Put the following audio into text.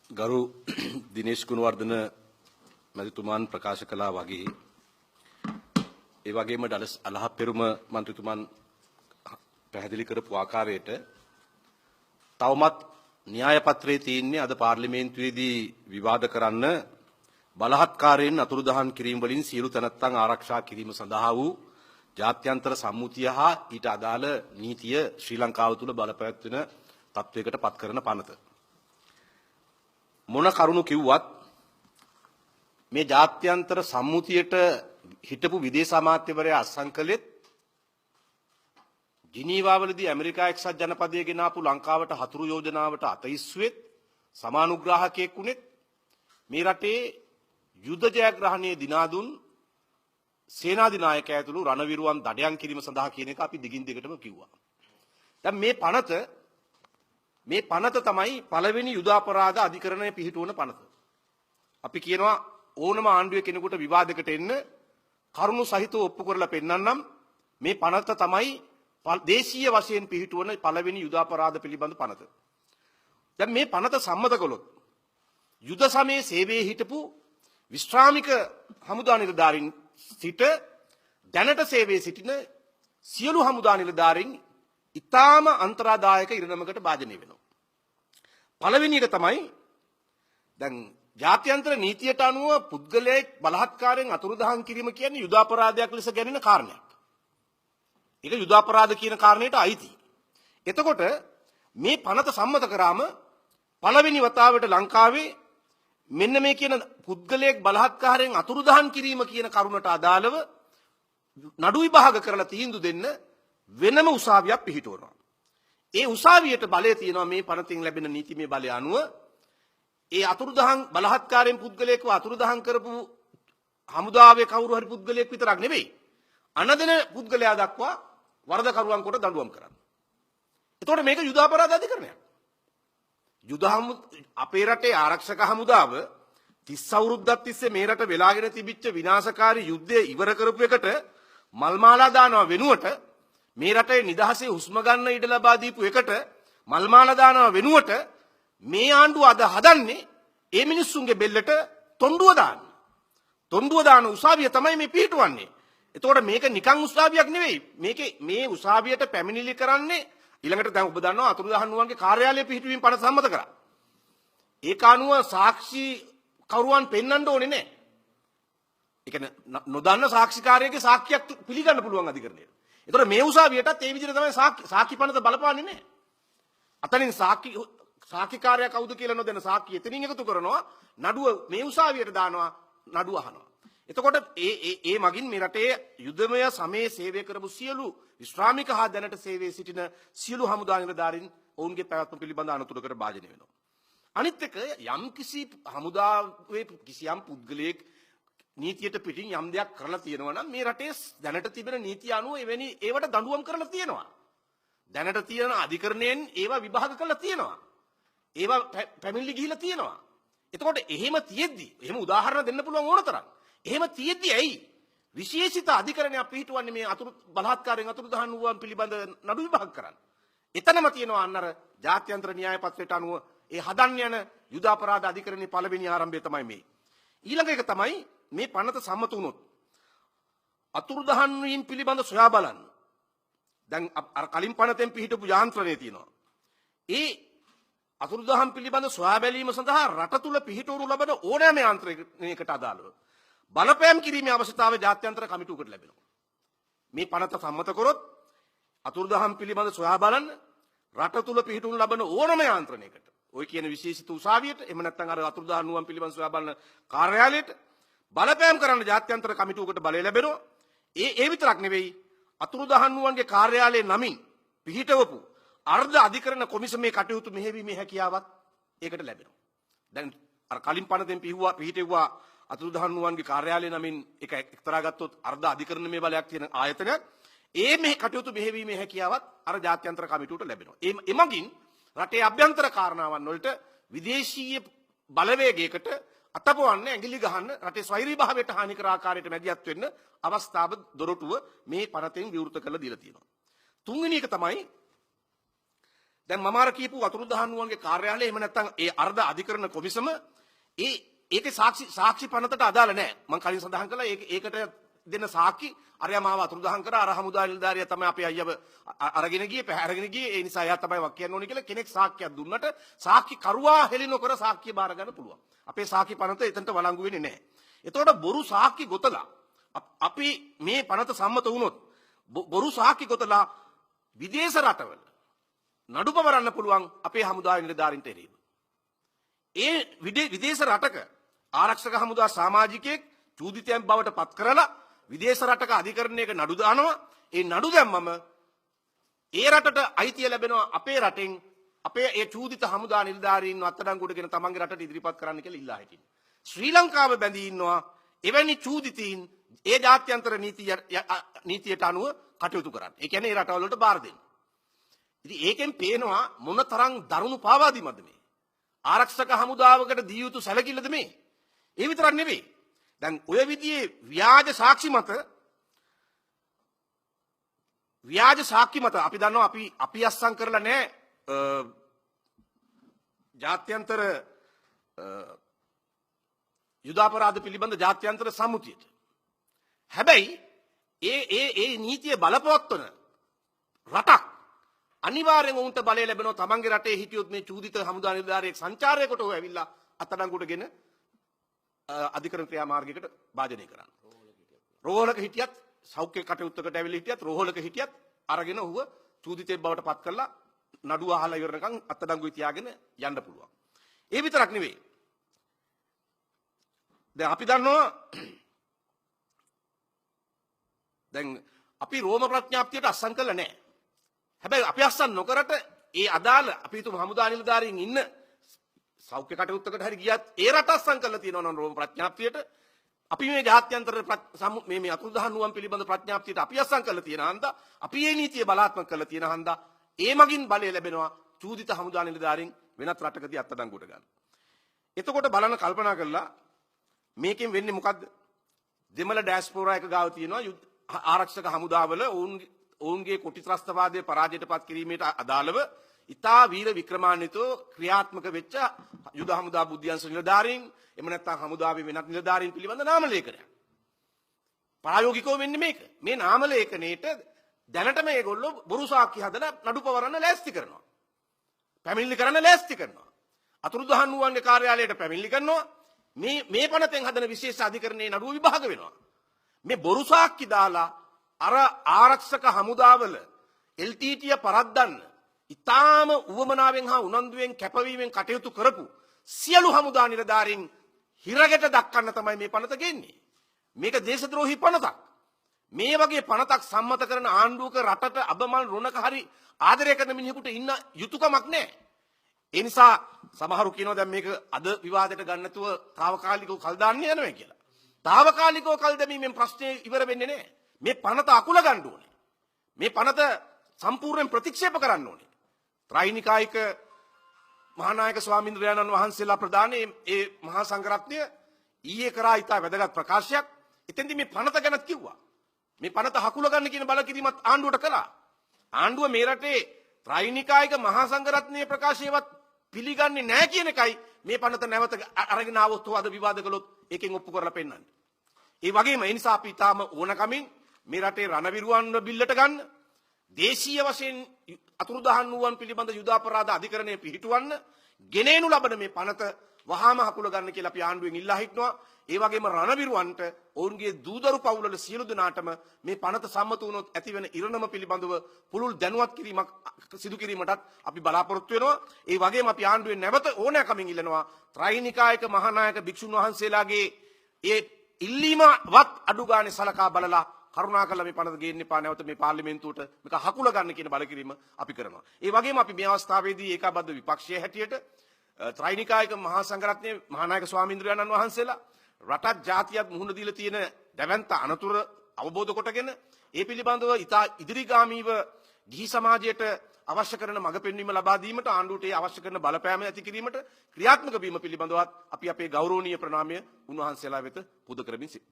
ගරු දිනේෂ් ගුණවර්ධන මැතිතුමන් ප්‍රකාශ කළා වගේ ඒ වගේම ඩලස් අලහප්පෙරුම මන්ත්‍රීතුමන් පැහැදිලි කරපු ආකාරයට තවමත් න්‍යාය පත්‍රයේ තියෙන්නේ අද පාර්ලිමේන්තුවේදී විවාද කරන්න බලහත්කාරයෙන් අතුරුදහන් කිරීම වලින් සියලු තැනැත්තන් ආරක්ෂා කිරීම සඳහා වූ ජාත්‍යන්තර සම්මුතිය හා ඊට අදාළ නීතිය ශ්‍රී ලංකාව තුළ බලපැවැත්වෙන තත්වයකට පත් කරන පනත. මොන කරුණු කිව්වත් මේ ජාත්‍යන්තර සම්මුතියට හිටපු විදේශ අමාත්‍යවරයා අත්සන් කළෙත් ජිනීවාවලදී ඇමරිකා එක්සත් ජනපදයේ ගෙනාපු ලංකාවට හතුරු යෝජනාවට අතයිස්සුවෙත් සමානුග්‍රාහකයෙක් වුණෙත් මේ රටේ යුද ජයග්‍රහණයේ දිනාදුන් සේනාධිනායකයා ඇතුළු රණවිරුවන් දඩයන් කිරීම සඳහා කියන එක අපි දිගින් දිගටම කිව්වා. දැන් මේ පනත තමයි පළවෙනි යුද අපරාධ අධිකරණය පිහිටුවන පනත. අපි කියනවා ඕනම ආණ්ඩුවේ කෙනෙකුට විවාදයකට එන්න කරුණු සහිතව ඔප්පු කරලා පෙන්නන්නම් මේ පනත තමයි දේශීය වශයෙන් පිහිටුවන පළවෙනි යුද අපරාධ පිළිබඳ පනත. දැන් මේ පනත සම්මත කළොත් යුද සමයේ සේවයේ හිටපු විශ්‍රාමික හමුදා නිලධාරීන් සිට දැනට සේවයේ සිටින සියලු හමුදා නිලධාරීන් ඉතාම අන්තරාදායක ඉරණමකට භාජනය වෙනවා. පළවෙනි එක තමයි දැන් ජාත්‍යන්තර නීතියට අනුව පුද්ගලයෙක් බලහත්කාරයෙන් අතුරුදහන් කිරීම කියන්නේ යුද අපරාධයක් ලෙස ගැනෙන කාරණයක්. ඒක යුද අපරාධ කියන කාරණයට අයිති. එතකොට මේ පනත සම්මත කරාම පළවෙනි වතාවට ලංකාවේ මෙන්න මේ කියන පුද්ගලයෙක් බලහත්කාරයෙන් අතුරුදහන් කිරීම කියන කරුණට අදාළව නඩු විභාග කරලා තීන්දුව දෙන්න වෙනම උසාවියක් පිහිටවනවා. ඒ උසාවියට බලය තියෙනවා මේ පනතින් ලැබෙන නීතිමය බලය අනුව ඒ අතුරුදහන් බලහත්කාරයෙන් පුද්ගලයෙක්ව අතුරුදහන් කරපු හමුදාවේ කවුරු හරි පුද්ගලයෙක් විතරක් නෙවෙයි අනදෙන පුද්ගලයා දක්වා වරදකරුවන් කොට දඬුවම් කරන්න. එතකොට මේක යුද අපරාධ අධිකරණයක්. අපේ රටේ ආරක්ෂක හමුදාව 30 අවුරුද්දක් තිස්සේ මේ රට වෙලාගෙන තිබිච්ච විනාශකාරී යුද්ධය ඉවර කරපු එකට මල් මාලා දානවා වෙනුවට මේ රටේ නිදහසේ හුස්ම ගන්න ඉඩ ලබා දීපු එකට මල් මාලා දානවා වෙනුවට මේ ආණ්ඩුව අද හදන්නේ ඒ මිනිස්සුන්ගේ බෙල්ලට තොණ්ඩුව දාන්න. තොණ්ඩුව දාන උසාවිය තමයි මේ පිටවන්නේ. එතකොට මේක නිකන් උසාවියක් නෙවෙයි. මේ උසාවියට පැමිණිලි කරන්නේ ඊළඟට දැන් ඔබ දන්නවා අතුරුදහන් වුවන්ගේ කාර්යාලය පිහිටුවීම පනත සම්මත කරා. ඒක අනුව සාක්ෂි කරුවන් පෙන්වන්න ඕනේ නැහැ. ඒ කියන්නේ නොදන්න සාක්ෂිකාරයෙක්ගේ සාක්ෂියක් පිළිගන්න පුළුවන් අධිකරණයට. ඒතකොට මේ උසාවියටත් ඒ විදිහට තමයි සාක්ෂි පනත බලපාන්නේ නැහැ. අතනින් සාක්ෂිකාරයා කවුද කියලා නොදැන සාක්ෂි එතනින් එකතු කරනවා නඩුව මේ උසාවියට දානවා නඩුව අහනවා. එතකොට ඒ මගින් මේ රටේ යුදමය සමයේ සේවය කරපු සියලු විශ්‍රාමික හා දැනට සේවයේ සිටින සියලු හමුදා නිලධාරීන් ඔවුන්ගේ පැවැත්ම පිළිබඳ අනතුරකට භාජනය වෙනවා. අනිත් එක යම් කිසි හමුදාවේ කිසියම් පුද්ගලයෙක් නීතියට පිටින් යම් දෙයක් කරලා තියෙනවා නම් මේ රටේ දැනට තිබෙන නීතිය අනුව එවැනි ඒවට දඬුවම් කරලා තියෙනවා. දැනට තියෙන අධිකරණයෙන් ඒවා විභාග කරලා තියෙනවා. ඒවා පැමිණිලි ගිහිලා තියෙනවා. එතකොට එහෙම තියෙද්දි එහෙම උදාහරණ දෙන්න පුළුවන් ඕන තරම්. එහෙම තියෙද්දි ඇයි විශේෂිත අධිකරණයක් පිහිටුවන්නේ මේ බලහත්කාරයෙන් අතුරුදහන් වූවන් පිළිබඳ නඩු විභාග කරන්න. එතනම තියෙනවා අන්නර ජාත්‍යන්තර න්‍යාය පත්‍රයට අනුව ඒ හදන්න යන යුද අපරාධ අධිකරණයේ පළවෙනි ආරම්භය තමයි මේ. ඊළඟ එක තමයි මේ පනත සම්මත වුණොත් අතුරුදහන් වීම පිළිබඳ සොයා බලන්න. දැන් අර කලින් පනතෙන් පිහිටපු යාන්ත්‍රණය තියෙනවා. ඒ අතුරුදහන් පිළිබඳ සොයා බැලීම සඳහා රට තුල පිහිටවනු ලබන ඕනෑම යාන්ත්‍රණයකට අදාළව බලපෑම් කිරීමේ අවශ්‍යතාවය ජාත්‍යන්තර කමිටුවකට ලැබෙනවා. මේ පනත සම්මත කරොත් අතුරුදහන් පිළිබඳ සොයා බලන්න රට තුල පිහිටවනු ලබන ඕනම යාන්ත්‍රණයකට ඔය කියන විශේෂිත උසාවියට එහෙම නැත්නම් අර අතුරුදහන් වූවන් පිළිබඳ සොයා බලන කාර්යාලයට බලපෑම් කරන්න ජාත්‍යන්තර කමිටුවකට බලය ලැබෙනවා. ඒ විතරක් නෙවෙයි අතුරුදහන් වූවන්ගේ කාර්යාලයේ නමින් පිහිටවපු අර්ධ අධිකරණ කොමිසමේ කටයුතු මෙහෙවීමේ හැකියාවත් ඒකට ලැබෙනවා. දැන් අර කලින් පනතෙන් පිහිටෙව්වා අතුරුදහන් වූවන්ගේ කාර්යාලය නමින් එක එක්තරා ගත්තොත් අර්ධ අධිකරණමය බලයක් තියෙන ආයතනයක් මේ කටයුතු මෙහෙවීමේ හැකියාවත් අර ජාත්‍යන්තර කමිටුවට ලැබෙනවා. එමගින් රටේ අභ්‍යන්තර කාරණාවන් වලට විදේශීය බලවේගයකට අතපොවන්න ඇඟිලි ගහන්න රටේ ස්වෛරී භාවයට හානි කර ආකාරයට මැදිහත් වෙන්න අවස්ථාව දොරටුව මේ පනතෙන් විවෘත කරලා දීලා තියෙනවා. තුන්වෙනි එක තමයි දැන් මම අර කියපු අතුරුදහන්නුවන්ගේ කාර්යාලය එහෙම නැත්නම් ඒ අර්ධ අධිකරණ කොමිසම ඒකේ සාක්ෂි පනතට අදාළ නැහැ. මම කලින් සඳහන් කළා ඒකට දෙන සාක්ෂි අරයා මාව අතුරුදහන් කරා අර හමුදා නිලධාරියා තමයි අපේ අයියව අරගෙන ගියේ පැහැරගෙන ගියේ ඒ නිසා එයා තමයි වක් කියන්න ඕනේ කියලා කෙනෙක් සාක්ෂියක් දුන්නට සාක්ෂි කරුවා හෙළි නොකර සාක්ෂිය බාර ගන්න පුළුවන්. අපේ සාක්ෂි පනත එතනට වළංගු වෙන්නේ නැහැ. එතකොට බොරු සාක්ෂි ගොතලා අපි මේ පනත සම්මත වුණොත් බොරු සාක්ෂි ගොතලා විදේශ රටවල නඩු පවරන්න පුළුවන් අපේ හමුදා නිලධාරීන්ට එරෙහිව. ඒ විදේශ රටක ආරක්ෂක හමුදා සමාජිකයෙක් චූදිතයන් බවට පත් කරලා විදේශ රටක අධිකරණයක නඩු දානවා. ඒ නඩු දැම්මම ඒ රටට අයිතිය ලැබෙනවා අපේ රටෙන් අපේ ඒ චූදිත හමුදා නිලධාරීන්ව අත්අඩංගුවටගෙන තමන්ගේ රටට ඉදිරිපත් කරන්න කියලා ඉල්ලා හිටින්නේ. ශ්‍රී ලංකාව බැඳී ඉන්නවා එවැනි චූදිතීන් ඒ ජාත්‍යන්තර නීතියට අනුව කටයුතු කරන්න. ඒ කියන්නේ ඒ රටවල් වලට බාර දෙන්න. ඉතින් ඒකෙන් පේනවා මොන තරම් දරුණු පාවාදීමක්ද මේ. ආරක්ෂක හමුදාවකට දී යුතු සැලකිල්ලද මේ. ඒ විතරක් නෙවෙයි. දැන් ඔය විදිහේ ව්‍යාජ සාක්ෂි මත අපි දන්නවා අපි අස්සම් කරලා නැහැ ජාත්‍යන්තර යුදාපරාධ පිළිබඳ ජාත්‍යන්තර සම්මුතියට. හැබැයි ඒ නීතිය බලපවත්වන රටක් අනිවාර්යෙන් උන්ට බලය ලැබෙනවා තමන්ගේ රටේ හිටියොත් මේ චූදිත හමුදා නිලධාරියෙක් සංචාරයකට හොය ඇවිල්ලා අත්අඩංගුවටගෙන අධිකරණ ක්‍රියාමාර්ගයකට භාජනය කරන්න. රෝහලක හිටියත් සෞඛ්‍ය කටයුත්තකට ඇවිල්ලා හිටියත් රෝහලක හිටියත් අරගෙන ඔහුව චූදිතයෙක් බවට පත් කරලා නඩුව අහලා ඉවරනකම් අත්අඩංගුවේ තියාගෙන යන්න පුළුවන්. ඒ විතරක් නෙවෙයි. දැන් අපි දන්නවා දැන් අපි රෝම ප්‍රඥාප්තියට අස්සම් කළා නැහැ. හැබැයි අපි අස්සම් නොකරට ඒ අදාළ අපි හිතමු හමුදා නිලධාරීන් ඉන්න සෞඛ්‍ය කටයුත්තකට හරි ගියත් ඒ රට අස්සම් කරලා තියෙනවා නම් රෝම ප්‍රඥාප්තියට අපි මේ ජාත්‍යන්තර මේ අතුරුදහන්නුවන් පිළිබඳ ප්‍රඥාප්තියට අපි අස්සම් කරලා තියෙන හන්දා අපි මේ නීතිය බලාත්මක කරලා තියෙන හන්දා ඒ මගින් බලය ලැබෙනවා චූදිත හමුදා නිලධාරීන් වෙනත් රටකදී අත්අඩංගුවට ගන්න. එතකොට බලන්න කල්පනා කරලා මේකෙන් වෙන්නේ මොකද්ද? දෙමළ ඩයස්පෝරා එක ගාව තියෙනවා ආරක්ෂක හමුදාවල ඔවුන්ගේ කොටි ත්‍රස්තවාදයේ පරාජයට පත් කිරීමට අදාළව ඉතා වීර වික්‍රමාන්විතව ක්‍රියාත්මක වෙච්ච යුද හමුදා බුද්ධ්‍යංශ නිලධාරීන් එහෙම නැත්නම් හමුදාවේ වෙනත් නිලධාරීන් පිළිබඳ නාම ලේඛනයක්. ප්‍රායෝගිකව වෙන්නේ මේක. මේ නාම ලේඛනයේට දැනට මේගොල්ලෝ බොරු සාක්ෂි හදලා නඩු පවරන්න ලෑස්ති කරනවා. පැමිණිලි කරන්න ලෑස්ති කරනවා. අතුරුදහන්නුවන්ගේ කාර්යාලයට පැමිණිලි කරනවා. මේ පනතෙන් හදන විශේෂ අධිකරණයේ නඩුව විභාග වෙනවා. මේ බොරු සාක්ෂි දාලා අර ආරක්ෂක හමුදාවල LTT පරද්දන්න ඉතාම උවමනාවෙන් හා උනන්දුවෙන් කැපවීමෙන් කටයුතු කරපු සියලු හමුදා නිලධාරීන් හිරගෙට දක්වන්න තමයි මේ පනත ගෙන්නේ. මේක දේශද්‍රෝහී පනතක්. මේ වගේ පනතක් සම්මත කරන ආණ්ඩුවක රටට අබමල් රුණක හරි ආදරය කරන මිනිහෙකුට ඉන්න යුතුයකමක් නැහැ. ඒ නිසා සමහරු කියනවා දැන් මේක අද විවාදයට ගන්න නැතුව తాවකාලිකව කල් දාන්න යනවා කියලා. తాවකාලිකව කල් දැමීමෙන් ප්‍රශ්නේ ඉවර වෙන්නේ නැහැ. මේ පනත අකුල ගන්න ඕනේ. මේ පනත සම්පූර්ණයෙන් ප්‍රතික්ෂේප කරන්න ඕනේ. ත්‍රිනිකායික මහානායක ස්වාමීන්ද්‍රයන්න් වහන්සේලා ප්‍රදානයේ ඒ මහා සංඝරත්නය ඊයේ කරා ඉතා වැදගත් ප්‍රකාශයක්. එතෙන්දී මේ පනත ගැනත් කිව්වා. මේ පනත හකුල ගන්න කියන බලකිරීමත් ආණ්ඩුවට කළා. ආණ්ඩුව මේ රටේ ත්‍රිනිකායික මහා සංඝරත්නයේ ප්‍රකාශයවත් පිළිගන්නේ නැහැ කියන එකයි මේ පනත නැවත අරගෙන ආවොත් අද විවාද කළොත් ඒකෙන් ඔප්පු කරලා පෙන්නන්නේ. ඒ වගේම ඒ නිසා අපි තාම ඕනකමින් මේ රටේ රණවිරුවන් බිල්ලට ගන්න දේශීය වශයෙන් අතුරුදහන්නුවන් පිළිබඳ යුදාපරාධ අධිකරණය පිහිටුවන්න ගෙනෙනු ලබන මේ පනත වහාම හකුල ගන්න කියලා අපි ආණ්ඩුවෙන් ඉල්ලා හිටනවා. ඒ වගේම රණවිරුවන්ට ඔවුන්ගේ දූදරු පවුල්වල සියලු දෙනාටම මේ පනත සම්මත වුණොත් ඇතිවෙන ඉරණම පිළිබඳව පුළුල් දැනුවත් කිරීමක් සිදු කිරීමටත් අපි බලාපොරොත්තු වෙනවා. ඒ වගේම අපි ආණ්ඩුවෙන් නැවත ඕනෑකමින් ඉල්ලනවා ත්‍රිනිකායික මහානායක භික්ෂුන් වහන්සේලාගේ ඒ ඉල්ලීමවත් අඩු ගානේ සලකා බලලා කරුණාකරලා මේ පනත ගේන්න එපා නැවත මේ පාර්ලිමේන්තුවට මේක හකුල ගන්න කියන බලකිරීම අපි කරනවා. ඒ වගේම අපි මේ අවස්ථාවේදී ඒකාබද්ධ විපක්ෂයේ හැටියට ත්‍රිනිකායික මහා සංඝරත්නයේ මහානායක ස්වාමීන්ද්‍රයන්න් වහන්සේලා රටත් ජාතියත් මුහුණ දීලා තියෙන දැවැන්ත අනතුර අවබෝධ කොටගෙන ඒ පිළිබඳව ඉතා ඉදිරිගාමීව ගිහි සමාජයට අවශ්‍ය කරන මඟ පෙන්වීම ලබා දීමට ආණ්ඩුවට ඒ අවශ්‍ය කරන බලපෑම ඇති කිරීමට ක්‍රියාත්මක වීම පිළිබඳවත් අපි අපේ ගෞරවනීය ප්‍රණාමය උන්වහන්සේලා වෙත පුද කරමින් සිටිනවා.